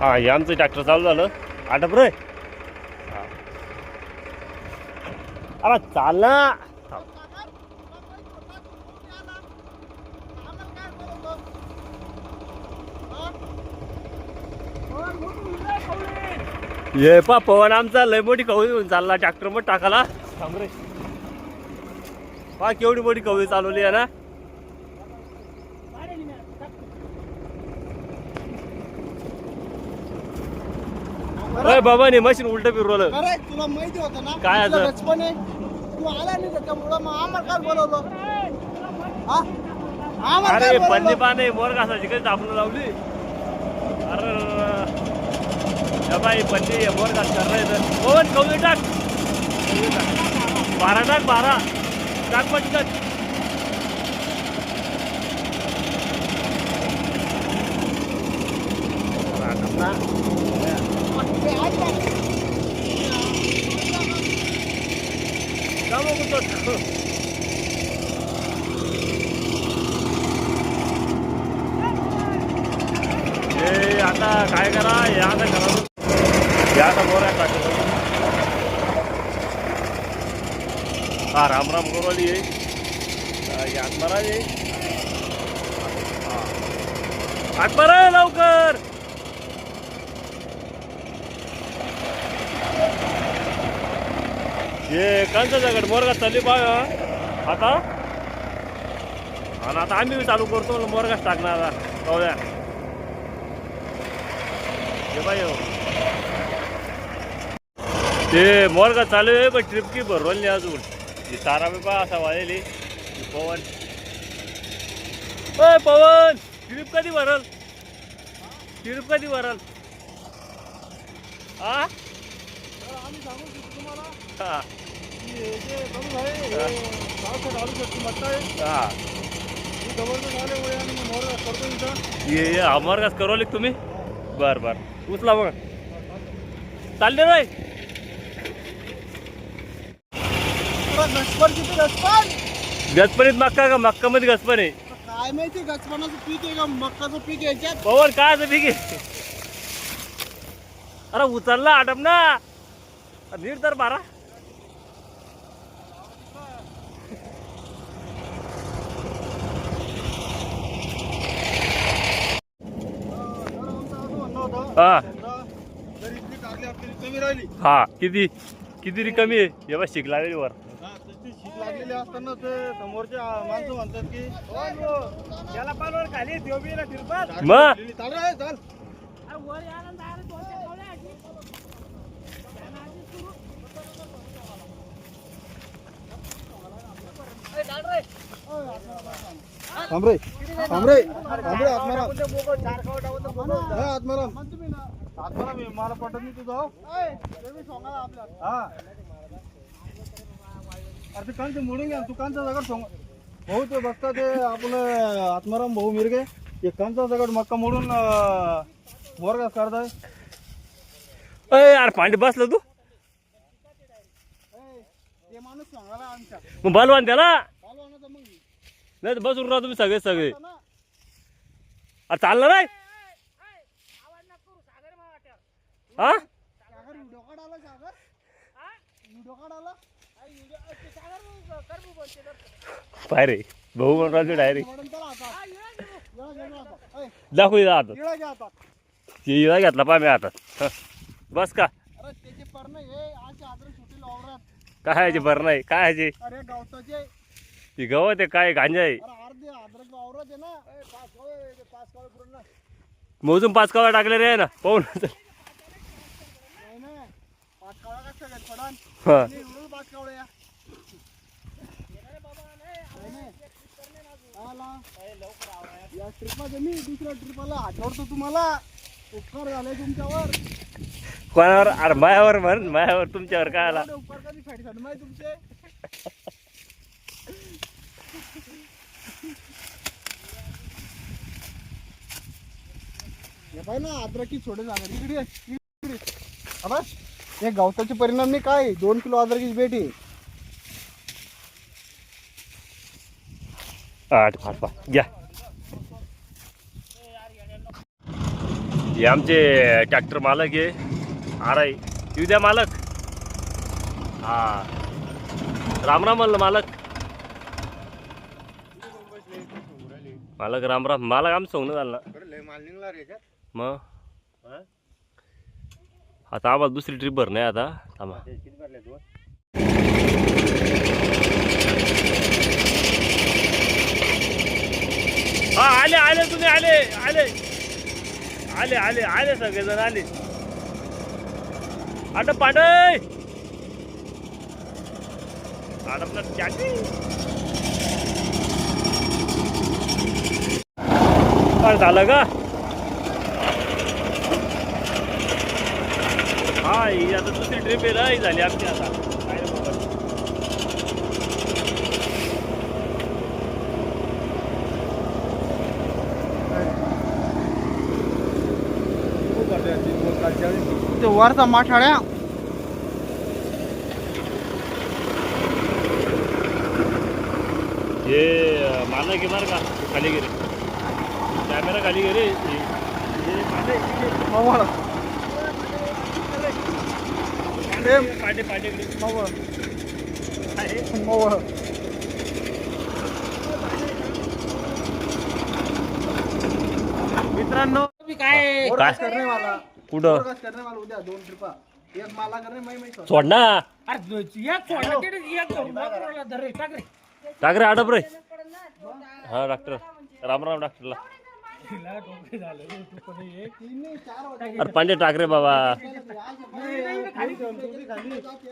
हा हे आमचं ट्रॅक्टर चालू झालं. आटप रे. अरे चाल ना. ये पा पवन आमचा लय मोठी कवळी घेऊन चालला ट्रॅक्टर मध्ये टाकाला. थांब रे. पा केवढी मोठी कवळी चालवली आहे ना. अरे बाबा ने मशीन उलट फिरवलं. अरे तुला माहिती होतं ना काय असं? बचपन आहे तू आला नाही त्याच्यामुळं मग आम्हाला काय बोलवलं हा आम्हाला अरे काय बोलवलं? पल्ली पाने मोर घासाची काही दाबून लावली. अरे या बाई पल्ली मोर घास कर कोण कवळी टाक. 12 टाक 12 टाक पटकन. आता काय करा या आता करा या आता मोर टाकलं. हा राम राम गोरवाली आहे यात मारा ये हात मारा लवकर. ये कांचा जगड मोरगास चालली बा आता. आणि आता आम्ही चालू करतो मोरगास टाकणार कवळ्या. बाई ते मोरगास चालू आहे पण ट्रिप की भरवली नाही अजून. ही तारा बी पा असा वाळेली. पवन ओ पवन ट्रिप कधी भरल. ट्रिप कधी भरल हा आम्ही सांगू शकतो तुम्हाला हा की हे जे चालू आहे हे पावसात आलू शकतो मट्टा आहे हा ही जबरदस्त आल्यामुळे आणि मी मोर करतो इथं ये मोरगास करवली तुम्ही. बर बर उचला मग चालले रे. गचपण किती गचपण गचपणीत मक्का का मक्का मध्ये गचपण आहे. काय माहिती गचपणाचं पीक आहे का मक्काचं पीक आहे याच्यात. पवन काय असं ठीक आहे. अरे उचलला आटप ना नीट तर बारा. हा कमी राहिली हा किती किती रिकामी आहे. हे बघ शिक लागली वर. शीत लागलेली असताना ते समोरचे माणसं म्हणतात की त्याला पालवर खाली देवीला तिरपात मग चाल रे चाल. थांब रे थांब रे थांब रे आत्माराम आत्माराम आत्माराम मला पटत नाही तुझं हा. अरे ते कांचे मोडून घ्या तू कांचा दगड सोंग भाऊ ते बघता ते आपलं आत्माराम भाऊ मिरगे एक कांचा दगड मक्का मोडून मोरगास काढताय. अय यार पांडे बसला तू ते माणूस सांगायला आमच्या मग बलवान त्याला चालू मग नाही तर बसून राहा तुम्ही सगळे सगळे. अरे चाललं नाही हा व्हिडिओ काढायला सागर व्हिडिओ काढायला पाय रे भाऊ म्हणून डायरेक्ट दाखवू द्या आता. हिरा घेतला पा मी आता बस का काय आहे बरं नाही काय आहे. अरे गवताचे ती गवत आहे काय गांजा आहे. अर्धे अद्रक वावरात आहे ना 5 कावळे पूर्ण मोजून 5 कावळ्या टाकले रे ना पाहून. नाही ना 5 कावळा कसं काय पडान हा 5 कावळ्या या ट्रिपमध्ये मी दुसऱ्या ट्रिपला आठवतो तुम्हाला उपकार झाले तुमच्यावर. कोणावर अरे मायावर म्हण मायावर तुमच्यावर काय आला. उपकार कधी फेडतात माहिती तुमचे. हे पाय ना अद्रकी छोटे जागा इकडे बस हे गवताचे परिणाम नाही काय 2 किलो अद्रकीची बेटी. 8 घ्या हे आमचे ट्रॅक्टर मालक आहे आराई येऊ द्या मालक. हा राम राम म्हणलं मालक. मालक राम राम. मालक आम सोंगणं झालं ना मग. आता आम्हाला दुसरी ट्रिप भर नाही आता थांबा. हा आले आले तुम्ही आले आले आले आले आले सगळेजण आले. आटप पांडय आटपला चाटी पण झालं का. हा ही आता दुसरी ट्रिप आहे ना ही झाली आमची आता. काय रे बाबा. ते वरचा माठाड्या हे मालक येणार का खाली गेले कॅमेरा खाली गेले. पाटे पाटे मित्रांनो काय करणे मला कुठं करणे मला उद्या 2 ट्रिपा. एक मला करणे मी सोड ना. टाक रे आडप रे. हा डॉक्टर राम राम डॉक्टरला. अरे पांडे टाक रे बाबा.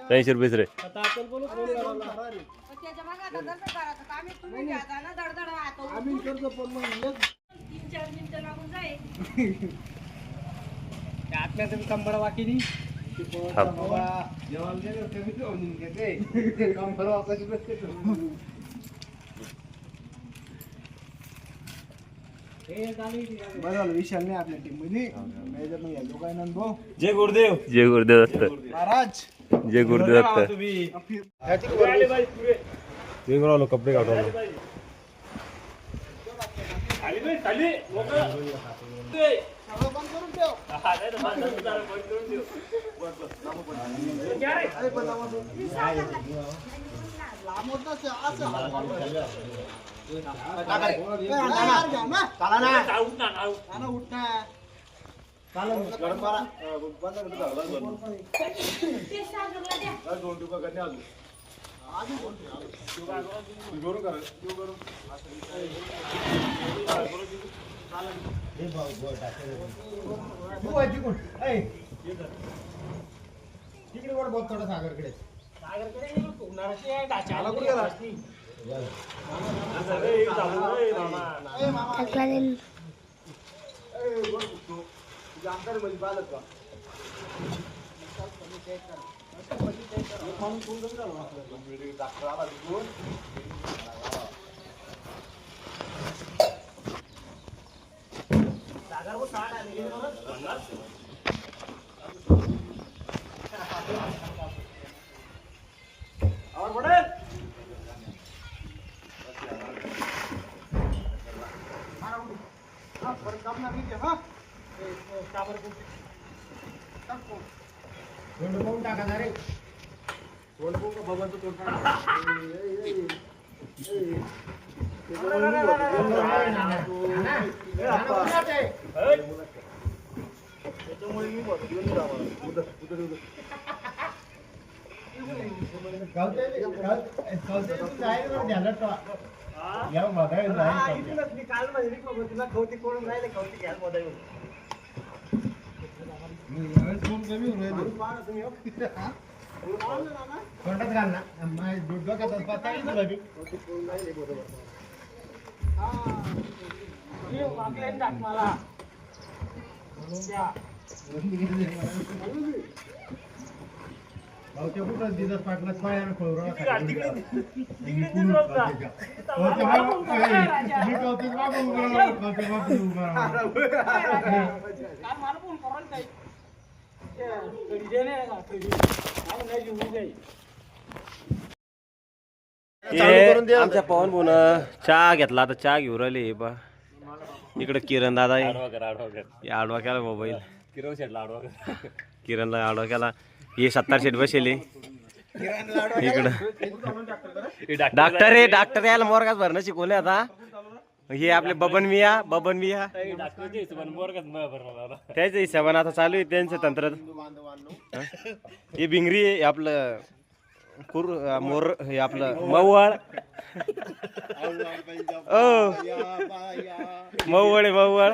80 रुपये रे. कंबर वाकी विशाल नाही आपल्या टीम मध्ये. जय गुरुदेव. जय गुरुदेव दत्त महाराज. जय गुरुदेव दत्त. कपडे काढतो. तिकडे वर बघ थोडं सागरकडे. आमच्या पवन भाऊन चहा घेतला आता चहा घेऊन राहिले बा. इकडे किरण दादा आहे. आडवा कर हे आडवा केला मोबाईल. किरण शेटला आडवा कर. किरणला आडवा केला. हे 70 सीट बसेले इकडं. डॉक्टर आहे. डॉक्टर यायला मोरगात भरणं शिकवले आता. हे आपले बबन मिया डॉक्टरच्या हिशोबाने मोरगाच भरला. त्याच्या हिशोबाने आता चालू आहे त्यांचं तंत्र. हे भिंगरी आहे आपलं मोर. हे आपलं मऊवळ. मऊवळ आहे मऊवळ.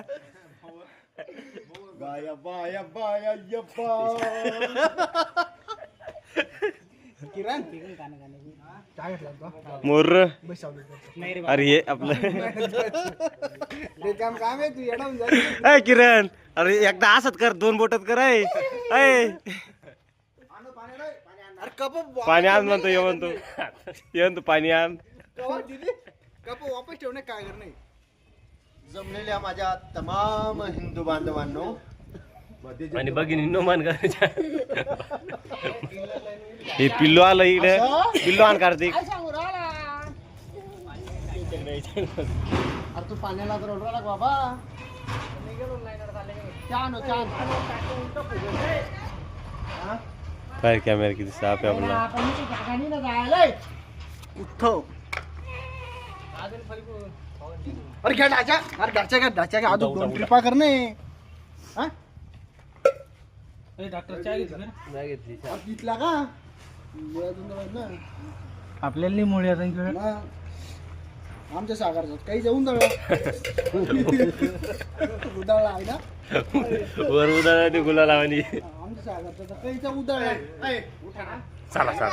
मोर. अरे हे आपलं अय किरण, अरे एकदा असत कर, 2 बोटात कर. पाणी आण म्हणतो. ये पाणी आण. वापस ठेवणे काय करणे. जमलेल्या माझ्या तमाम हिंदू बांधवांनो आणि बघिनी मान करायच्या. हे पिल्लू आलं इकडे. पिल्लू आण कार्तिक. अरे तू पाण्याला तर ओढवा लाग बाबा. काय कॅमेरा किती साफ आहे आपला. अरे घ्या ढाचा. अरे ढाचा घ्या. अजून 2 ट्रिपा करणे. घेतला का आपल्याला मुळे आमच्या सागरचा काही जाऊन उदाळला आहे ना. वर उदाहरण ते गुलाल लावणी. आमच्या सागरचा काही उदाळला. चला चला.